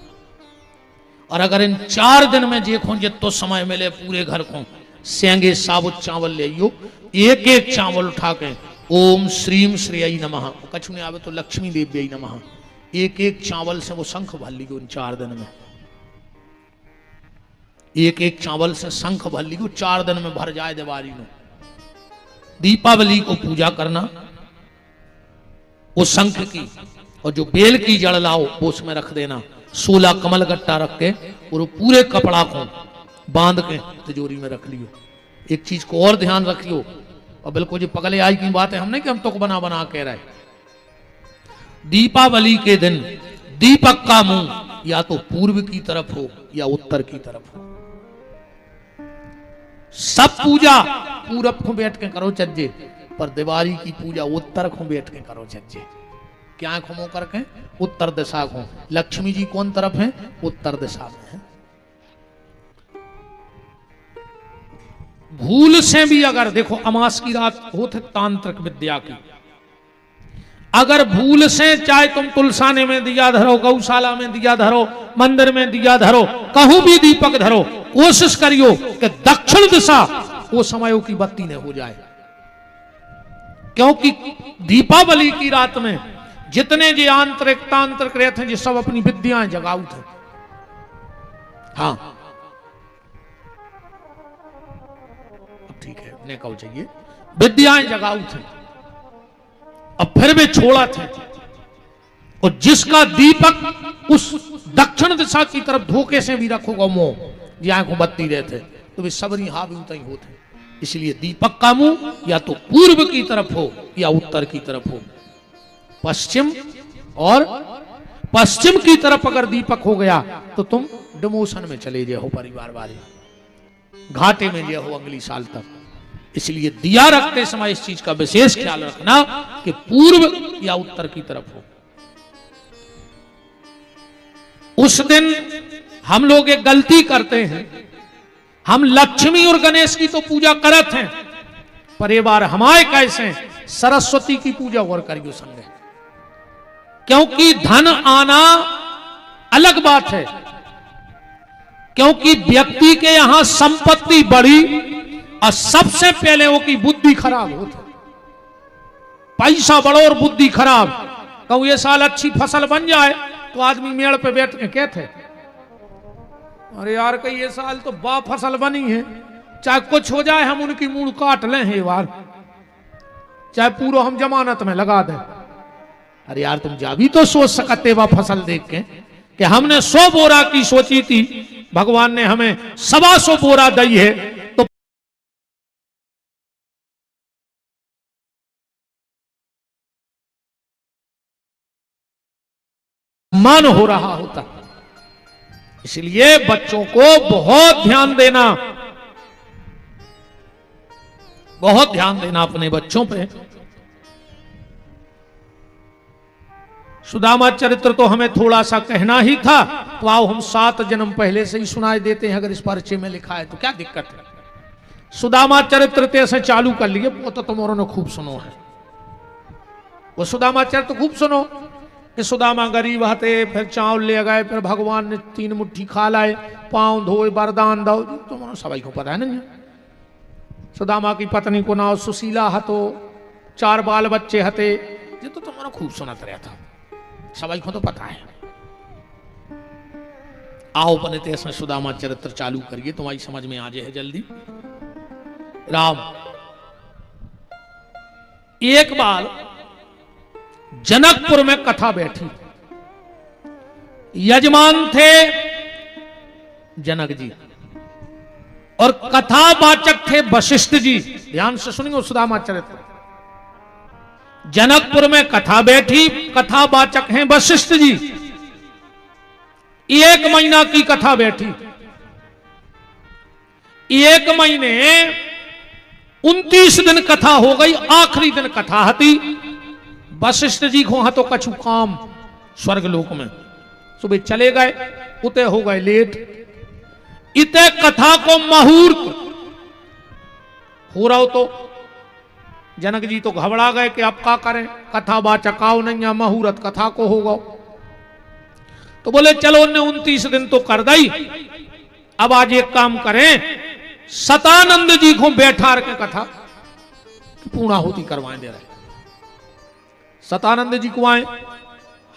और अगर इन 4 दिन में देखो जितो समय मिले पूरे घर को सेंगे साबुत चावल ले आइयो एक एक चावल उठा के ओम श्रीम श्रेय नमः कछु नहीं आवे तो लक्ष्मी देवी नमः एक एक चावल से वो शंख भर लियो इन 4 दिन में। एक एक चावल से शंख भर लियो 4 दिन में भर जाए दिवाली में। दीपावली को पूजा करना वो शंख की और जो बेल की जड़ लाओ वो उसमें रख देना 16 कमल गट्टा रख के और वो पूरे कपड़ा को बांध के तिजोरी में रख लियो। एक चीज को और ध्यान रखियो और बिल्कुल जो पगले आई की बात है हम नहीं कि हम तो बना बना कह रहे। दीपावली के दिन दीपक का मुंह या तो पूर्व की तरफ हो या उत्तर की तरफ हो। सब पूजा पूरब को बैठ के करो चज्जे पर दिवाली की पूजा उत्तर को बैठ के करो चज्जे। क्या खमो करके उत्तर दिशा को। लक्ष्मी जी कौन तरफ है उत्तर दिशा में है। भूल से भी अगर देखो अमास की रात होते तांत्रिक विद्या की, अगर भूल से चाहे तुम तुलसाने में दिया धरो, गौशाला में दिया धरो, मंदिर में दिया धरो, कहूं भी दीपक धरो, कोशिश करियो कि दक्षिण दिशा वो समयों की बत्ती न हो जाए। क्योंकि दीपावली की रात में जितने जो आंतरिक तांत्रिक रहते हैं, जो सब अपनी विद्याएं जगाऊ थे। हाँ ठीक है, ने कहो चाहिए विद्याएं जगाऊ थे, अब फिर भी छोड़ा थे। और जिसका दीपक उस दक्षिण दिशा की तरफ धोखे से भी रखोगा मुंह, जहां को बत्ती रहते तो वे सबरी हावी उतई होते। इसलिए दीपक का मुंह या तो पूर्व की तरफ हो या उत्तर की तरफ हो। पश्चिम और पश्चिम की तरफ अगर दीपक हो गया तो तुम डिमोशन में चले जाओ, परिवार वाले घाटे में जाओ अगली साल तक। इसलिए दिया रखते समय इस चीज का विशेष ख्याल रखना कि पूर्व या उत्तर की तरफ हो। उस दिन हम लोग एक गलती करते हैं, हम लक्ष्मी और गणेश की तो पूजा करते हैं, पर ये बार हमारे कैसे सरस्वती की पूजा और करियो संगे। क्योंकि धन आना अलग बात है, क्योंकि व्यक्ति के यहां संपत्ति बढ़ी और सबसे पहले वो की बुद्धि खराब होती। पैसा बढ़ो और बुद्धि खराब। कहूं ये साल अच्छी फसल बन जाए तो आदमी मेड़ पे बैठ के कहते, अरे यार कहीं ये साल तो बा फसल बनी है, चाहे कुछ हो जाए हम उनकी मूड़ काट लें ये बार, चाहे पूरा हम जमानत में लगा दें। अरे यार तुम जा भी तो सोच सकते बा फसल देख के कि हमने 100 बोरा की सोची थी, भगवान ने हमें 125 बोरा दी है, तो मान हो रहा होता। इसलिए बच्चों को बहुत ध्यान देना, बहुत ध्यान देना अपने बच्चों पे। सुदामा चरित्र तो हमें थोड़ा सा कहना ही था, तो आओ हम 7 जन्म पहले से ही सुनाए देते हैं। अगर इस परिचय में लिखा है तो क्या दिक्कत है। सुदामा चरित्र से चालू कर लिए, वो तो तुम्हारों ने खूब सुनो है। वो सुदामा चरित्र खूब सुनो कि सुदामा गरीब हते, फिर चावल ले गए, फिर भगवान ने 3 मुट्ठी खा लाए, पांव धोए, वरदान दो। तुम्हारा सभी को पता है ना। सुदामा की पत्नी को नाम सुशीला हतो, 4 बाल बच्चे हते, ये तो तुम्हारा खूब सुनत रहता, सभी को तो पता है। आओ बने तेज में सुदामा चरित्र चालू करिए, तुम्हारी समझ में आ जाए जल्दी। राम एक बार जनकपुर में कथा बैठी, यजमान थे जनक जी और कथावाचक थे वशिष्ठ जी। ध्यान से सुनिए सुदामा चरित्र। जनकपुर में कथा बैठी, कथावाचक हैं वशिष्ठ जी। 1 महीना की कथा बैठी, 1 महीने 29 दिन कथा हो गई। आखिरी दिन कथा हती, वशिष्ठ जी को तो कछु काम स्वर्ग लोक में, सुबह चले गए, उते हो गए लेट। इते कथा को मुहूर्त हो रहा हो तो जनक जी तो घबरा गए कि अब क्या करें, कथा वाचक आओ नहीं, मुहूर्त कथा को होगा। तो बोले चलो उन्हें 29 दिन तो कर दी, अब आज एक काम करें, सतानंद जी को बैठा के कथा पूर्णाहुति करवाएं दे रहे। सतानंद जी को आए,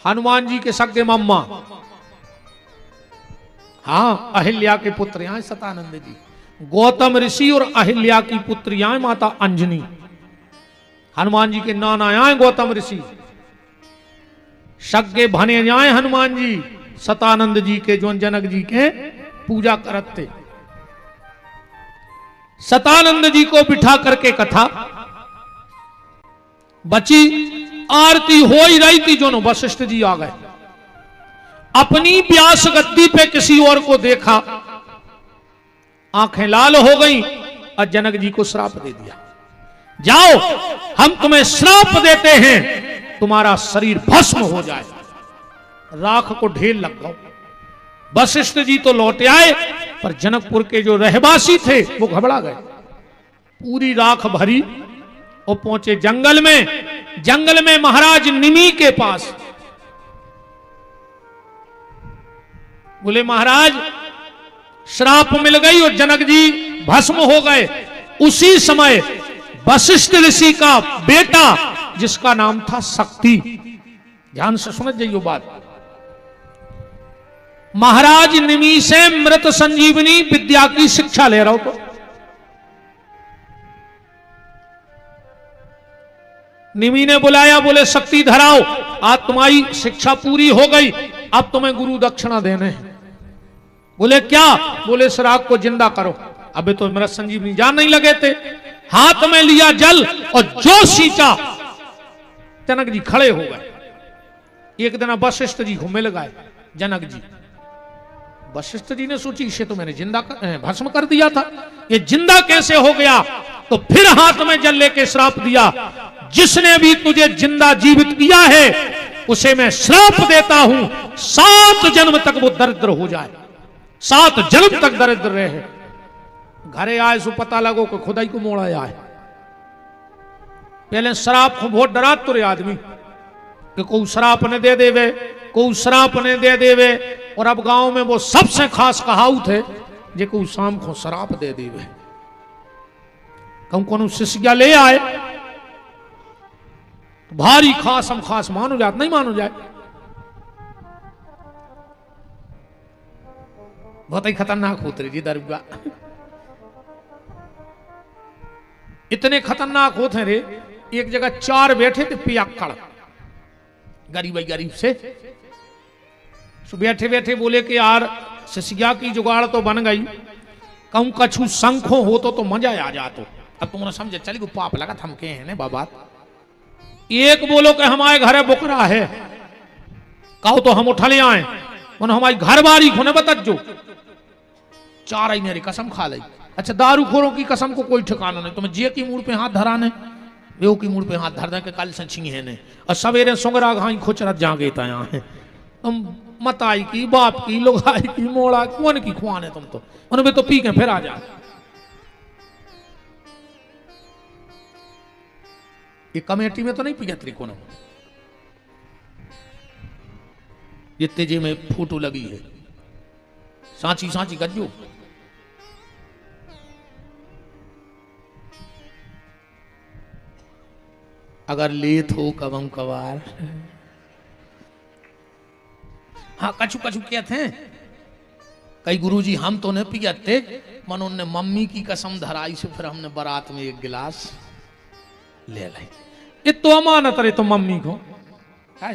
हनुमान जी के सगे मम्मा, हाँ अहिल्या के पुत्र यहाँ सतानंद जी। गौतम ऋषि और अहिल्या की पुत्री यहाँ माता अंजनी। हनुमान जी के नाना यहाँ गौतम ऋषि, सगे भने यहाँ हनुमान जी सतानंद जी के, जो जनक जी के पूजा करते। सतानंद जी को बिठा करके कथा बची, आरती हो ही रही थी, जो वशिष्ठ जी आ गए। अपनी व्यास गद्दी पे किसी और को देखा, आंखें लाल हो गई और जनक जी को श्राप दे दिया, जाओ हम तुम्हें श्राप देते हैं, तुम्हारा शरीर भस्म हो जाए, राख को ढेर लग गया। वशिष्ठ जी तो लौट आए, पर जनकपुर के जो रहवासी थे वो घबरा गए। पूरी राख भरी और पहुंचे जंगल में। जंगल में महाराज निमि के पास बोले महाराज श्राप मिल गई और जनक जी भस्म हो गए। उसी समय वशिष्ठ ऋषि का बेटा जिसका नाम था शक्ति, ध्यान से समझ जाइए बात, महाराज निमि से मृत संजीवनी विद्या की शिक्षा ले रहा हो। तो निमि ने बुलाया, बोले शक्ति धराओ, आज तुम्हारी शिक्षा पूरी हो गई, अब तुम्हें गुरु दक्षिणा देने हैं। बोले क्या? बोले श्राप को जिंदा करो। अबे तो मृत संजीवनी जान नहीं लगे थे। हाथ में लिया जल और जो सींचा, जनक जी खड़े हो गए। एक दिन वशिष्ठ जी को मिल गए जनक जी। वशिष्ठ जी ने सोची इसे तो मैंने जिंदा भस्म कर दिया था, ये जिंदा कैसे हो गया? तो फिर हाथ में जल लेके श्राप दिया, जिसने भी तुझे जिंदा जीवित किया है उसे मैं श्राप देता हूं, 7 जन्म तक वो दरिद्र हो जाए, 7 जन्म तक दरिद्र रहे। घरे आए सो पता लगो कि खुदाई को मोड़ा आए। पहले श्राप को बहुत डरा तो रे आदमी कि कोई श्राप ने दे देवे, कोई श्राप ने दे देवे। और अब गांव में वो सबसे खास कहावत है जे कोई शाम को श्राप दे देवे। कहूं कौन शिष्या ले आए तो भारी खास हम खास मानो जात, नहीं मानो जाए। बहुत ही खतरनाक होते रही जी दरगाह, इतने खतरनाक होते रे। एक जगह 4 बैठे थे पियक्कड़, गरीब से बैठे बैठे बोले कि यार शिष्या की जुगाड़ तो बन गई, कहूं कछु शंखो हो तो मजा आ जातो। अब तुमने समझे चली को पाप लगा थमके हैं बाबा। एक बोलो कि हमारे घरे बुकरा है, कहो तो हम उठा ले आए, हमारी घर बारी खोने बतत जो 4 आई मेरी कसम खा ली। अच्छा दारूखोरों की कसम को कोई ठिकाना नहीं, तुम्हें जे की मूड पे हाथ धराने वे की मूड पे हाथ धर दे के कल से छिंगे ने और सवेरे सुंगरा घाई खुचरत जागे तया है। तुम मताई की बाप की लुगाई की मोड़ा कौन की खुआने तुम तो उनमें तो पी के फिर आ जा। ये कमेटी में तो नहीं पिया त्रिकोण, ये तेजे में फोटो लगी है सांची सांची गज्जू। अगर लेत हो कबम कबार, हाँ कछु कछु कहते हैं कई गुरुजी हम तो नहीं पियते, मन उनने मम्मी की कसम धराई से फिर हमने बारात में 1 गिलास ले ली। ये तो अमानत रहे तो मम्मी को है,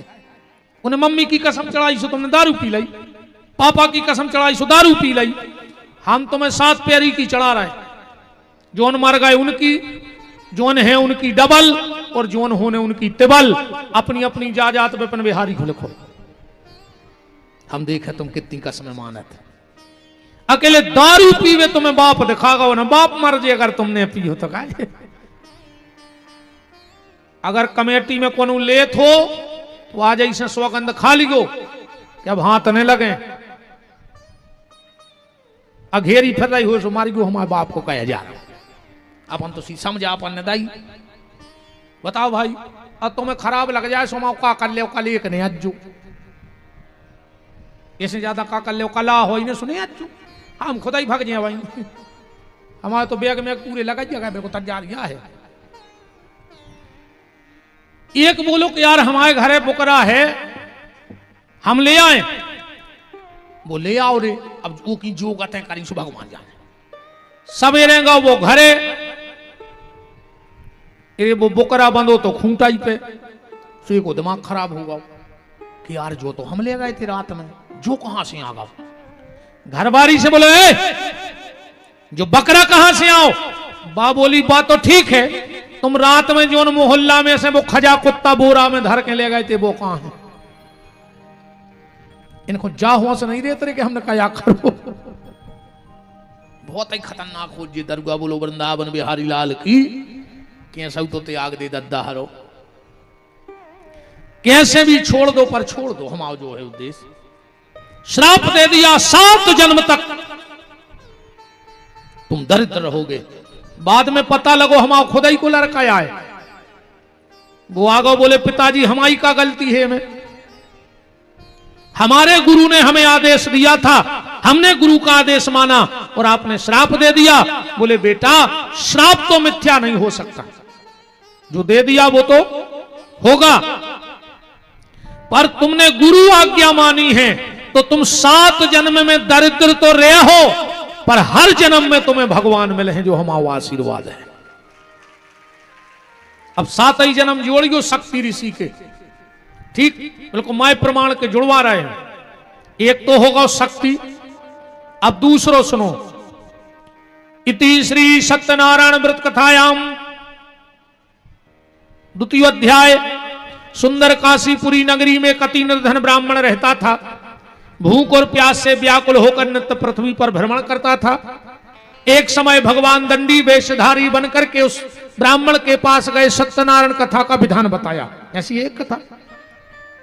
उन्हें मम्मी की कसम चढ़ाई सो तुमने दारू पी लाई, पापा की कसम चढ़ाई सो दारू पी लाई। हम तुम्हें 7 प्यारी की चढ़ा रहे, जोन मर गए उनकी, जोन है उनकी डबल और जोन होने उनकी तिबल। अपनी अपनी जाजात पे अपन बिहारी को लिखो, हम देखे तुम कितनी कसम मानत। अकेले दारू पीवे तुम्हें बाप दिखागा ना, बाप मर जाए अगर तुमने पी तो काय। अगर कमेटी में कोनो लेत हो तो आज ऐसे सौगंध खा लियो कि अब हाथ नहीं लगे, अघेरी फिर रही हो सो मारी गो हमारे बाप को कह जा रहा। अपन तो सी समझा अपन ने दाई बताओ भाई, अब तुम्हें खराब लग जाए सो का कर ले कल एक नहीं अज्जू, इससे ज्यादा का कर ले कला हो ही नहीं सुने अज्जू, हम खुदा ही भाग जाए भाई। हमारे तो बैग में पूरे लगा जगह मेरे को तैयार किया है। एक बोलो कि यार हमारे घरे बुकरा है हम ले आए, वो ले आओ रे। अब वो की जो गते करी सो भगवान जाने। सवेरेगा वो घरे, वो बुकरा बंदो तो खूंटाई पे, सो को दिमाग खराब होगा कि यार जो तो हम ले गए थे रात में, जो कहां से आ गया। घरबारी से बोले जो बकरा कहां से आओ। बा बोली बात तो ठीक है, तुम रात में जो मोहल्ला में से वो खजा कुत्ता बोरा में धर के ले गए थे वो कहां है। इनको जा हुआ से नहीं देते रहे कि हमने कहा करो। बहुत ही खतरनाक हो जी दरगाह बोलो वृंदावन बिहारी लाल की। कैसा तो त्याग दे दद्दा हरो, कैसे भी छोड़ दो पर छोड़ दो, हमारा जो है उद्देश्य। श्राप दे दिया 7 जन्म तक तुम दरिद्र रहोगे। बाद में पता लगो हमारा खुदा ही को लड़का आए। वो आगो बोले पिताजी हमारी का गलती है, में हमारे गुरु ने हमें आदेश दिया था, हमने गुरु का आदेश माना और आपने श्राप दे दिया। बोले बेटा श्राप तो मिथ्या नहीं हो सकता, जो दे दिया वो तो होगा, पर तुमने गुरु आज्ञा मानी है तो तुम 7 जन्म में दरिद्र तो रहे हो, पर हर जन्म में तुम्हें भगवान मिले हैं जो हमारा आशीर्वाद है। अब 7 ही जन्म जोड़ियो शक्ति ऋषि के, ठीक बिल्कुल माय प्रमाण के जुड़वा रहे हैं। एक तो होगा शक्ति, अब दूसरो सुनो। इति श्री सत्यनारायण व्रत कथायाम 2 अध्याय। सुंदर काशीपुरी नगरी में कति निर्धन ब्राह्मण रहता था। भूख और प्यास से व्याकुल होकर नित्य पृथ्वी पर भ्रमण करता था। एक समय भगवान दंडी वेशधारी बनकर के उस ब्राह्मण के पास गए, सत्यनारायण कथा का विधान बताया। ऐसी एक कथा।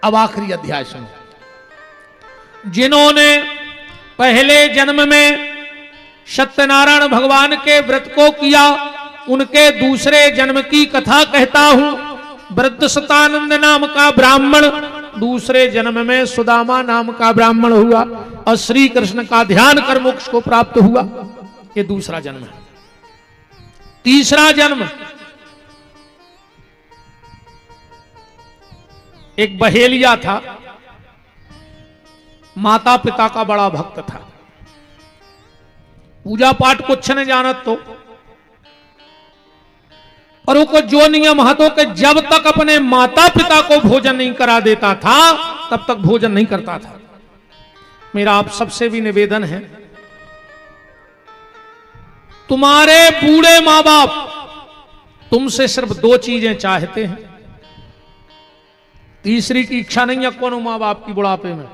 अब आखिरी अध्याय सुनो। जिन्होंने पहले जन्म में सत्यनारायण भगवान के व्रत को किया, उनके दूसरे जन्म की कथा कहता हूं। वृद्ध सतानंद नाम का ब्राह्मण दूसरे जन्म में सुदामा नाम का ब्राह्मण हुआ और श्री कृष्ण का ध्यान कर मोक्ष को प्राप्त हुआ। ये दूसरा जन्म है। तीसरा जन्म, एक बहेलिया था, माता पिता का बड़ा भक्त था, पूजा पाठ कुछ नहीं जानत तो, और वो जो नियम हतो कि जब तक अपने माता पिता को भोजन नहीं करा देता था तब तक भोजन नहीं करता था। मेरा आप सबसे भी निवेदन है, तुम्हारे बूढ़े मां बाप तुमसे सिर्फ 2 चीजें चाहते हैं, तीसरी की इच्छा नहीं है कौन मां बाप की बुढ़ापे में।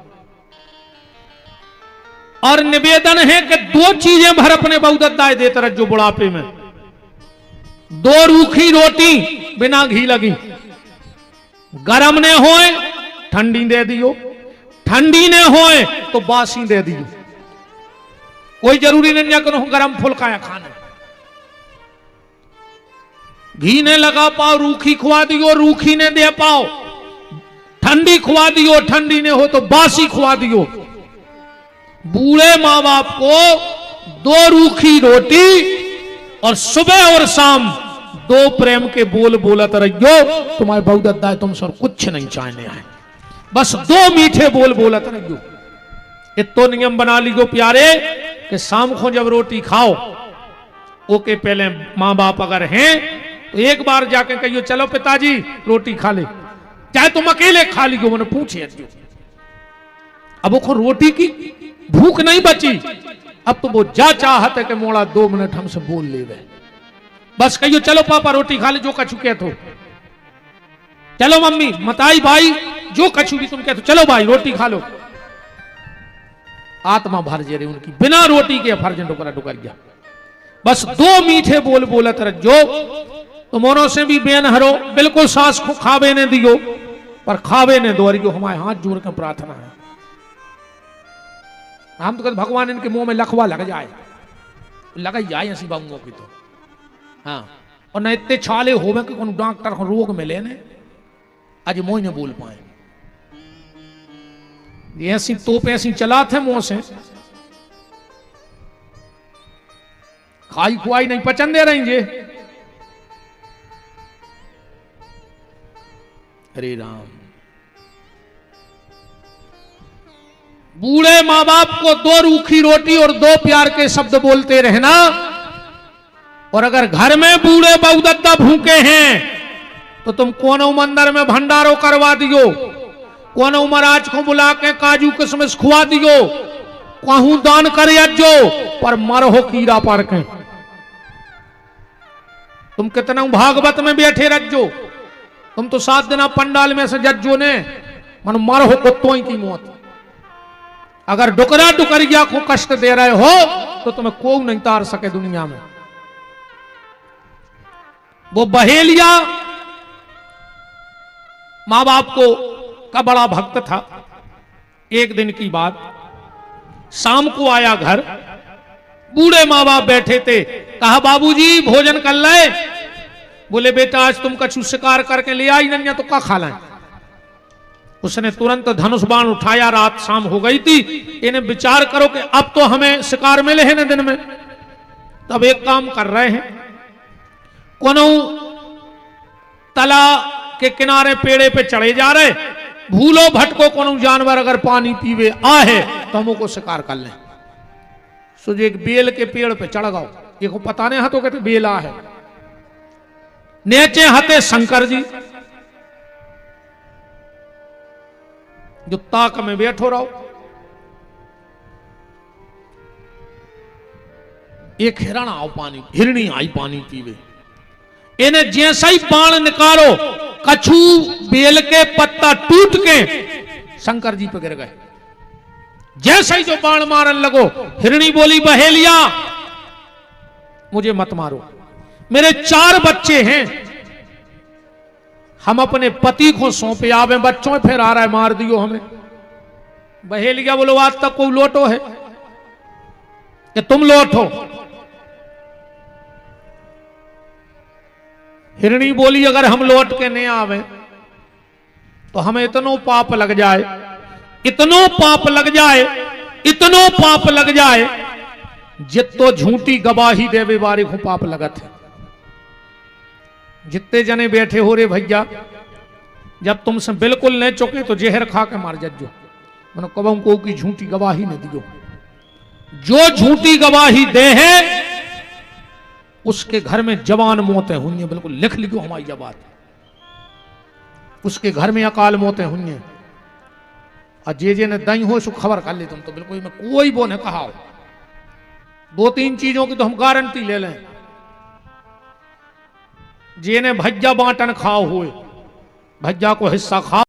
और निवेदन है कि 2 चीजें भर अपने बहुदत्ताए देते रह जो बुढ़ापे में। 2 रूखी रोटी बिना घी लगी, गरम ने होए ठंडी दे दियो, ठंडी ने होए तो बासी दे दियो। कोई जरूरी नहीं है कि गरम फुल्का या खाना। घी ने लगा पाओ रूखी खुआ दियो, रूखी ने दे पाओ ठंडी खुआ दियो, ठंडी ने हो तो बासी खुआ दियो। बूढ़े मां बाप को 2 रूखी रोटी और सुबह और शाम 2 प्रेम के बोल बोलत रहियो। तुम्हारे बहुदत्ता है, तुम सर कुछ नहीं चाहने हैं, बस 2 मीठे बोल बोलत रहियो। इतो नियम बना लियो प्यारे कि शाम को जब रोटी खाओ, ओके पहले मां बाप अगर हैं तो एक बार जाके कहियो चलो पिताजी रोटी खा ले, चाहे तुम अकेले खा लियो, मैंने पूछे। अब वो रोटी की भूख नहीं बची, अब तो वो जा चाहते कि मोड़ा 2 मिनट हमसे बोल ले गए। बस कहियो चलो पापा रोटी खा ले, जो कछु कह तो, चलो मम्मी मताई भाई जो कछु भी तुम कहते, चलो भाई रोटी खा लो। आत्मा भर जे रही उनकी, बिना रोटी के फर्जन डुकरा डुकर गया। बस 2 मीठे बोल बोलत रहो, तो मोनो से भी बेन हरो, बिल्कुल सास को खावे ने दियो, पर खावे ने दो रही हमारे हाथ जोड़ कर प्रार्थना है। हम तो कहते भगवान इनके मुंह में लखवा लग जाए, लग जाए ऐसी बाबुओं की तो। हाँ, और न इतने छाले होवे कि कौन डॉक्टर को रोग मिले ने आज मोह ने बोल पाए। ये ऐसी तोप ऐसी चला थे मुंह से, खाई खुआई नहीं पचन दे रही जे। हरे राम। बूढ़े मां बाप को 2 रूखी रोटी और 2 प्यार के शब्द बोलते रहना। और अगर घर में बूढ़े बहुदत्ता भूखे हैं तो तुम कोनो मंदिर में भंडारो करवा दियो, कोनो महाराज को बुला के काजू किशमिश खुआ दियो, कहूं दान कर जो, पर मरहो कीड़ा पार के। तुम कितना भागवत में बैठे रखो, तुम तो 7 दिन पंडाल में से जज्जो ने मन मरहो कुत्तों की मौत। अगर डुकरा डुकरिया को कष्ट दे रहे हो तो तुम्हें कोई नहीं तार सके दुनिया में। वो बहेलिया मां बाप को का बड़ा भक्त था। एक दिन की बात, शाम को आया घर, बूढ़े माँ बाप बैठे थे, कहा बाबूजी भोजन कर ले। बोले बेटा आज तुम कछु शिकार करके ले आई नहीं तो क्या खा लाए। उसने तुरंत धनुष बाण उठाया, रात शाम हो गई थी, इन्हें विचार करो कि अब तो हमें शिकार मिले हैं न दिन में। तब एक काम कर रहे हैं, कोनो तला के किनारे पेड़े पे चढ़े जा रहे, भूलो भटको कोनो जानवर अगर पानी पीवे आहे तो हम को शिकार कर लें। सो जो एक बेल के पेड़ पे चढ़ गओ, ये को पता नहीं हाथों कहते बेला है। नीचे हते शंकर जी, जो ताक में बैठो रहो। एक हिरण आओ पानी, हिरणी आई पानी पीवे। इन्हें जैसा ही बाण निकालो, कछु बेल के पत्ता टूट के शंकर जी पे गिर गए। जैसा ही जो बाण मारन लगो, हिरणी बोली बहेलिया मुझे मत मारो, मेरे 4 बच्चे हैं, हम अपने पति को सौंपे आवे, बच्चों फिर आ रहा है मार दियो हमें। बहेलिया बोलो आज तक कोई लोटो है कि तुम लोटो। हिरणी बोली अगर हम लौट के नहीं आवे तो हमें इतनो पाप लग जाए, इतनो पाप लग जाए, इतनो पाप लग जाए, जितो झूठी गवाही देवे बारे को पाप लगत है। जितने जने बैठे हो रे भैया, जब तुमसे बिल्कुल नहीं चुके तो जहर खा के मार जज्जो। मैंने कब को की झूठी गवाही न दियो। जो झूठी गवाही दे है उसके घर में जवान मौतें हुई हैं। बिल्कुल लिख लिखो हमारी जब बात, उसके घर में अकाल मौतें हुई हैं। और जे ने दई हो सो खबर कर ले तुम तो बिल्कुल में कोई वो ने कहा हो। 2-3 चीजों की तो हम गारंटी ले लें। जे ने भज्जा बांटन खाओ हुए, भज्जा को हिस्सा खाओ।